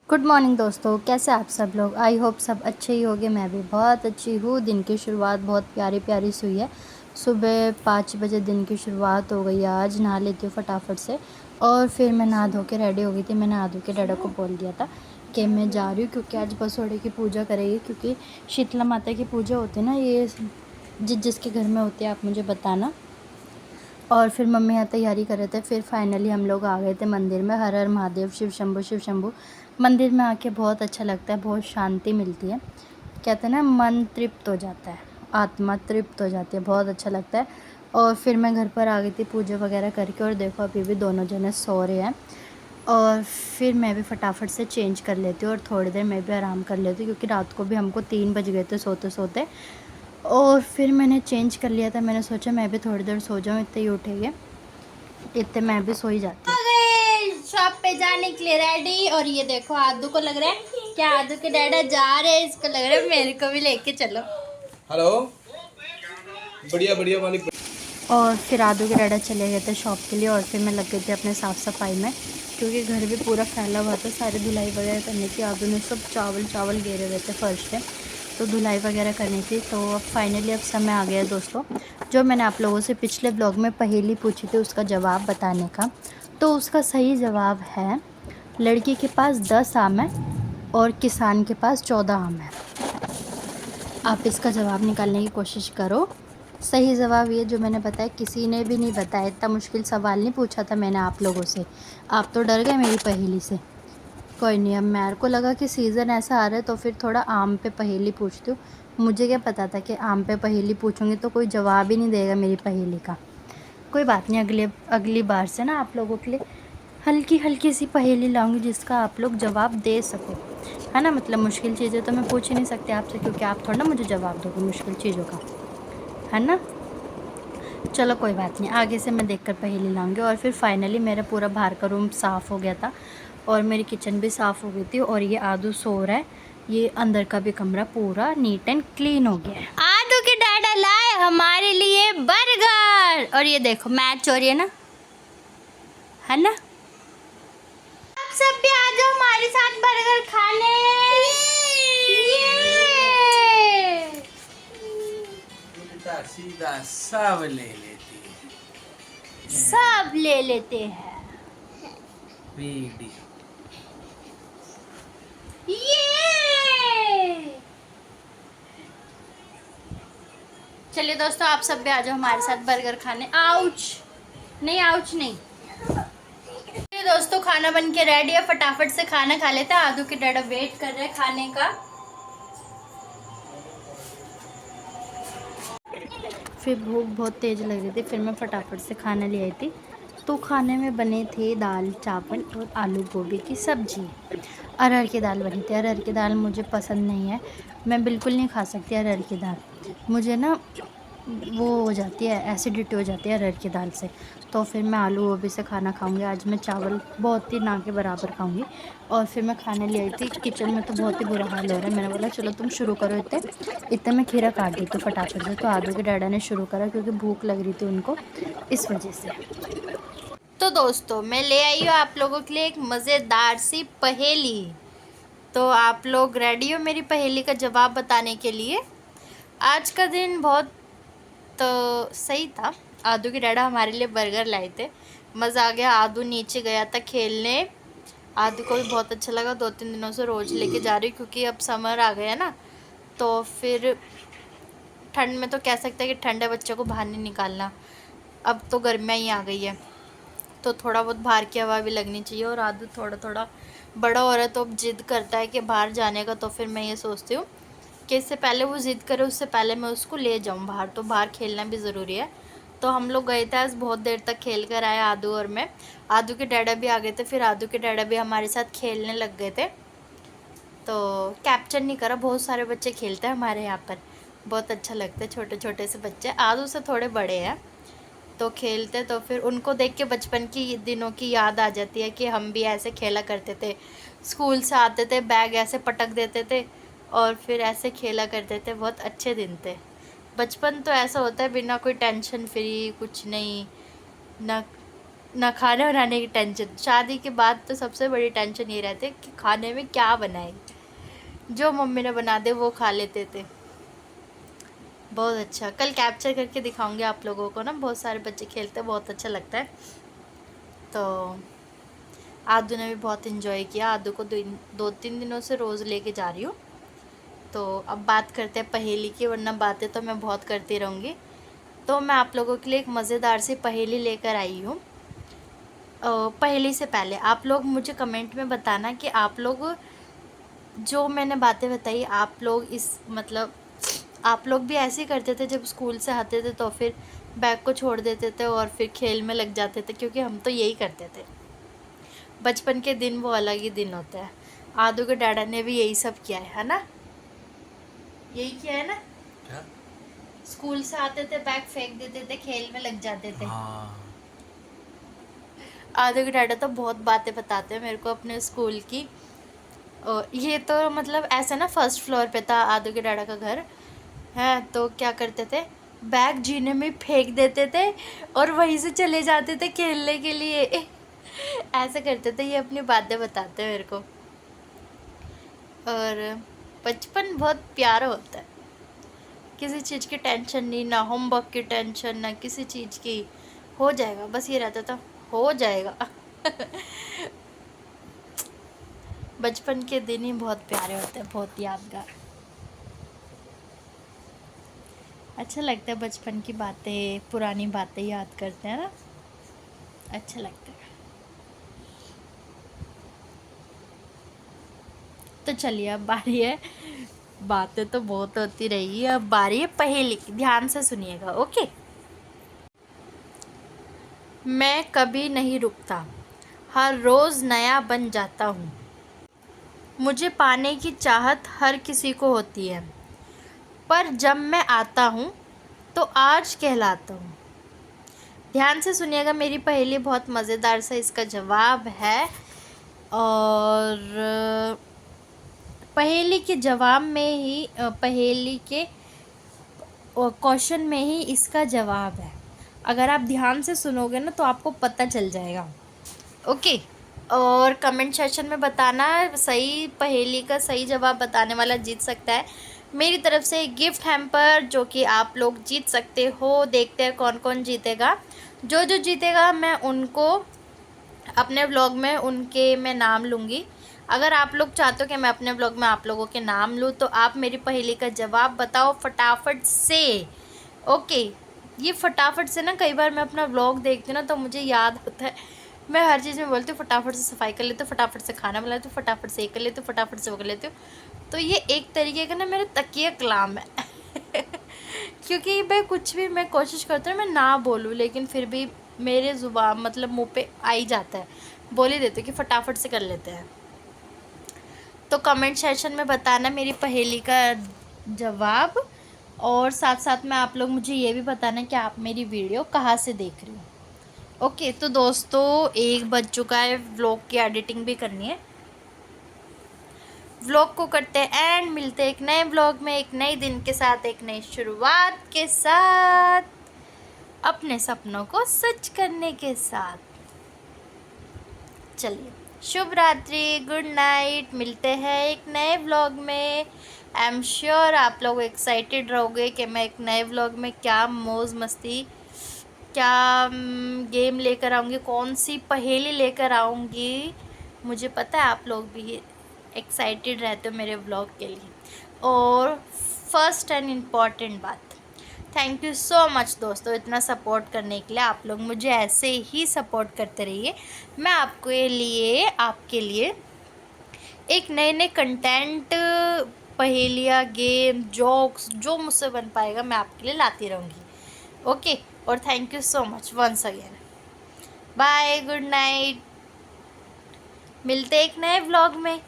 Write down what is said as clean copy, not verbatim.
Good morning दोस्तों, कैसे आप सब लोग। आई होप सब अच्छे ही होंगे। मैं भी बहुत अच्छी हूँ। दिन की शुरुआत बहुत प्यारी प्यारी से हुई है। सुबह 5 बजे दिन की शुरुआत हो गई है। आज नहा लेती हूँ फटाफट से और फिर मैं नहा धो के रेडी हो गई थी। मैं नहा धो के डैडा को बोल दिया था कि मैं जा रही हूँ क्योंकि आज बसोड़े की पूजा करेगी, क्योंकि शीतला माता की पूजा होती है ना, ये जिसके घर में होती है आप मुझे बताना। और फिर मम्मी यहाँ तैयारी कर रहे थे। फिर फाइनली हम लोग आ गए थे मंदिर में। हर हर महादेव, शिव शंभू शिव शंभू। मंदिर में आके बहुत अच्छा लगता है, बहुत शांति मिलती है। कहते हैं ना, मन तृप्त हो जाता है, आत्मा तृप्त हो जाती है, बहुत अच्छा लगता है। और फिर मैं घर पर आ गई थी पूजा वगैरह करके, और देखो अभी भी दोनों जने सो रहे हैं। और फिर मैं भी फटाफट से चेंज कर लेती हूँ और थोड़ी देर मैं भी आराम कर लेती हूँ, क्योंकि रात को भी हमको 3 बज गए थे सोते सोते। और फिर मैंने चेंज कर लिया था। मैंने सोचा मैं भी थोड़ी देर सो जाऊँ, इतने ही उठेंगे, इतने मैं भी सो ही जाती हूँ। शॉप पे जाने के लिए रेडी। और ये देखो आदू को लग रहा है क्या, आदू के डैडा जा रहे हैं, इसको लग रहा है मेरे को भी लेके चलो। हेलो, बढ़िया बढ़िया मालिक। और फिर आदू के डैडा चले गए थे शॉप के लिए, और फिर मैं लग गई थी अपने साफ़ सफाई में, क्योंकि घर भी पूरा फैला हुआ था। सारी धुलाई वगैरह करनी थी। आदू ने सब चावल चावल घेरे हुए थे फर्श पे, तो धुलाई वगैरह करनी थी। तो अब फाइनली अब समय आ गया है दोस्तों, जो मैंने आप लोगों से पिछले ब्लॉग में पहेली पूछी थी उसका जवाब बताने का। तो उसका सही जवाब है, लड़की के पास 10 आम है और किसान के पास 14 आम है। आप इसका जवाब निकालने की कोशिश करो। सही जवाब ये जो मैंने बताया, किसी ने भी नहीं बताया। इतना मुश्किल सवाल नहीं पूछा था मैंने आप लोगों से। आप तो डर गए मेरी पहेली से। कोई नहीं, अब मेरे को लगा कि सीज़न ऐसा आ रहा है तो फिर थोड़ा आम पे पहेली पूछती हूँ। मुझे क्या पता था कि आम पे पहेली पूछूंगी तो कोई जवाब ही नहीं देगा मेरी पहेली का। कोई बात नहीं, अगली बार से ना आप लोगों के लिए हल्की हल्की सी पहेली लाऊंगी जिसका आप लोग जवाब दे सको, है ना। मतलब मुश्किल चीज़ें तो मैं पूछ ही नहीं सकती आपसे, क्योंकि आप थोड़ा ना मुझे जवाब दोगे मुश्किल चीज़ों का, है ना। चलो कोई बात नहीं, आगे से मैं देखकर पहेली लाऊंगी। और फिर फाइनली मेरा पूरा बाहर का रूम साफ़ हो गया था और मेरी किचन भी साफ़ हो गई थी। और ये आदू सो रहा है, ये अंदर का भी कमरा पूरा नीट एंड क्लीन हो गया है। आदू के डैडा लाए हमारे लिए बर्गर, और ये देखो मैच हो रही है ना, है ना। आप सब भी आ जाओ हमारे साथ बर्गर खाने। ये उल्टा सीधा सब ले लेती है। सब ले लेते हैं। वीडियो ये चलिए दोस्तों, आप सब भी आ जाओ हमारे साथ बर्गर खाने। आउच नहीं, आउच नहीं। चलिए दोस्तों, खाना बन के रेडी है, फटाफट से खाना खा लेते हैं। आदू के डैडा वेट कर रहे हैं खाने का। फिर भूख बहुत तेज़ लग रही थी, फिर मैं फटाफट से खाना ले आई थी। तो खाने में बने थे दाल चावल और आलू गोभी की सब्ज़ी। अरहर की दाल बनी थी। अरहर की दाल मुझे पसंद नहीं है, मैं बिल्कुल नहीं खा सकती अरहर की दाल। मुझे ना वो हो जाती है, एसिडिटी हो जाती है अरहर की दाल से। तो फिर मैं आलू गोभी से खाना खाऊंगी। आज मैं चावल बहुत ही ना के बराबर खाऊंगी। और फिर मैं खाने ले आई थी। किचन में तो बहुत ही बुरा हाल हो रहा है। मैंने बोला चलो तुम शुरू करो। इतने इतने मैं खीरा काट दी तो फटाफट से, तो आदू के डैडा ने शुरू करा क्योंकि भूख लग रही थी उनको, इस वजह से। तो दोस्तों, मैं ले आई हूँ आप लोगों के लिए एक मज़ेदार सी पहेली। तो आप लोग रेडी हो मेरी पहेली का जवाब बताने के लिए। आज का दिन बहुत सही था। आदू के डैडा हमारे लिए बर्गर लाए थे, मज़ा आ गया। आदू नीचे गया था खेलने। आदू को भी बहुत अच्छा लगा। 2-3 दिनों से रोज़ लेके जा रही, क्योंकि अब समर आ गया ना, तो फिर ठंड में तो कह सकते हैं कि ठंड है, बच्चों को बाहर नहीं निकालना। अब तो गर्मियाँ ही आ गई है, तो थोड़ा बहुत बाहर की हवा भी लगनी चाहिए। और आदू थोड़ा थोड़ा बड़ा हो रहा है तो अब ज़िद करता है कि बाहर जाने का। तो फिर मैं ये सोचती हूँ कि इससे पहले वो ज़िद करे, उससे पहले मैं उसको ले जाऊँ बाहर। तो बाहर खेलना भी ज़रूरी है। तो हम लोग गए थे आज, बहुत देर तक खेल कर आए आदू और मैं। आदू के डैडा भी आ गए थे, फिर आदू के डैडा भी हमारे साथ खेलने लग गए थे। तो कैप्चर नहीं करा, बहुत सारे बच्चे खेलते हैं हमारे यहाँ पर, बहुत अच्छा लगता है। छोटे छोटे से बच्चे, आदू से थोड़े बड़े हैं, तो खेलते। तो फिर उनको देख के बचपन की दिनों की याद आ जाती है कि हम भी ऐसे खेला करते थे। स्कूल से आते थे, बैग ऐसे पटक देते थे और फिर ऐसे खेला करते थे। बहुत अच्छे दिन थे। बचपन तो ऐसा होता है, बिना कोई टेंशन फ्री, कुछ नहीं, ना ना खाना बनाने की टेंशन। शादी के बाद तो सबसे बड़ी टेंशन ये रहती है कि खाने में क्या बनाए, जो मम्मी ने बना दे वो खा लेते थे। बहुत अच्छा, कल कैप्चर करके दिखाऊंगी आप लोगों को ना, बहुत सारे बच्चे खेलते हैं, बहुत अच्छा लगता है। तो आदू ने भी बहुत इन्जॉय किया। आदू को 2-3 दिनों से रोज़ लेके जा रही हूँ। तो अब बात करते हैं पहेली की, वरना बातें तो मैं बहुत करती रहूँगी। तो मैं आप लोगों के लिए एक मज़ेदार सी पहेली लेकर आई हूँ। पहेली से पहले आप लोग मुझे कमेंट में बताना कि आप लोग जो मैंने बातें बताई, आप लोग इस मतलब आप लोग भी ऐसे ही करते थे जब स्कूल से आते थे, तो फिर बैग को छोड़ देते थे और फिर खेल में लग जाते थे, क्योंकि हम तो यही करते थे। बचपन के दिन वो अलग ही दिन होते हैं। आदू के डैडा ने भी यही सब किया है ना? यही किया है ना? क्या? स्कूल से आते थे, बैग फेंक देते थे, खेल में लग जाते थे। हाँ। आदू के डैडा तो बहुत बातें बताते हैं मेरे को अपने स्कूल की। और ये तो मतलब ऐसा ना, फर्स्ट फ्लोर पे था आदू के डैडा का घर है। तो क्या करते थे, बैग जीने में फेंक देते थे और वहीं से चले जाते थे खेलने के लिए। ऐसे करते थे, ये अपनी बातें बताते हैं मेरे को। और बचपन बहुत प्यारा होता है, किसी चीज़ की टेंशन नहीं, ना होमवर्क की टेंशन, ना किसी चीज़ की। हो जाएगा, बस ये रहता था, हो जाएगा। बचपन के दिन ही बहुत प्यारे होते हैं, बहुत यादगार। अच्छा लगता है बचपन की बातें, पुरानी बातें याद करते हैं ना, अच्छा लगता है। तो चलिए, अब बारी है, बातें तो बहुत होती रही, अब बारी है पहेली की। ध्यान से सुनिएगा, ओके। मैं कभी नहीं रुकता, हर रोज़ नया बन जाता हूँ, मुझे पाने की चाहत हर किसी को होती है, पर जब मैं आता हूँ तो आज कहलाता हूँ। ध्यान से सुनिएगा, मेरी पहेली बहुत मज़ेदार सा इसका जवाब है। और पहेली के जवाब में ही पहेली के क्वेश्चन में ही इसका जवाब है। अगर आप ध्यान से सुनोगे ना तो आपको पता चल जाएगा, ओके। और कमेंट सेक्शन में बताना, सही पहेली का सही जवाब बताने वाला जीत सकता है मेरी तरफ से एक गिफ्ट हैम्पर, जो कि आप लोग जीत सकते हो। देखते हैं कौन कौन जीतेगा। जो जो जीतेगा मैं उनको अपने व्लॉग में उनके मैं नाम लूँगी। अगर आप लोग चाहते हो कि मैं अपने व्लॉग में आप लोगों के नाम लूँ, तो आप मेरी पहेली का जवाब बताओ फटाफट से, ओके। ये फटाफट से ना, कई बार मैं अपना व्लॉग देखती हूँ ना तो मुझे याद होता है, मैं हर चीज़ में बोलती हूँ फटाफट से सफाई कर लेती हूँ, फटाफट से खाना बना लेती हूँ, फटाफट से ये कर लेती हूँ, फटाफट से वो कर लेती हूँ। तो ये एक तरीके का ना मेरा तकिया कलाम है। क्योंकि मैं कुछ भी मैं कोशिश करती हूँ मैं ना बोलूँ, लेकिन फिर भी मेरे ज़ुबान मतलब मुंह पे आ ही जाता है, बोल ही देते कि फटाफट से कर लेते हैं। तो कमेंट सेक्शन में बताना मेरी पहेली का जवाब, और साथ साथ में आप लोग मुझे ये भी बताना कि आप मेरी वीडियो कहाँ से देख रहे हो, ओके। तो दोस्तों, 1 बज चुका है, व्लॉग की एडिटिंग भी करनी है। व्लॉग को करते हैं एंड मिलते हैं एक नए व्लॉग में, एक नए दिन के साथ, एक नई शुरुआत के साथ, अपने सपनों को सच करने के साथ। चलिए, शुभ रात्रि, गुड नाइट, मिलते हैं एक नए व्लॉग में। आई एम श्योर आप लोग एक्साइटेड रहोगे कि मैं एक नए व्लॉग में क्या मौज मस्ती, क्या गेम लेकर आऊँगी, कौन सी पहेली लेकर आऊँगी। मुझे पता है आप लोग भी एक्साइटेड रहते हो मेरे व्लॉग के लिए। और फर्स्ट एंड इम्पॉर्टेंट बात, थैंक यू सो मच दोस्तों इतना सपोर्ट करने के लिए। आप लोग मुझे ऐसे ही सपोर्ट करते रहिए। मैं आपके लिए एक नए नए कंटेंट, पहेलियाँ, गेम, जोक्स जो मुझसे बन पाएगा मैं आपके लिए लाती रहूँगी, ओके। और thank you so much once again. Bye, good night, मिलते एक नए व्लॉग में।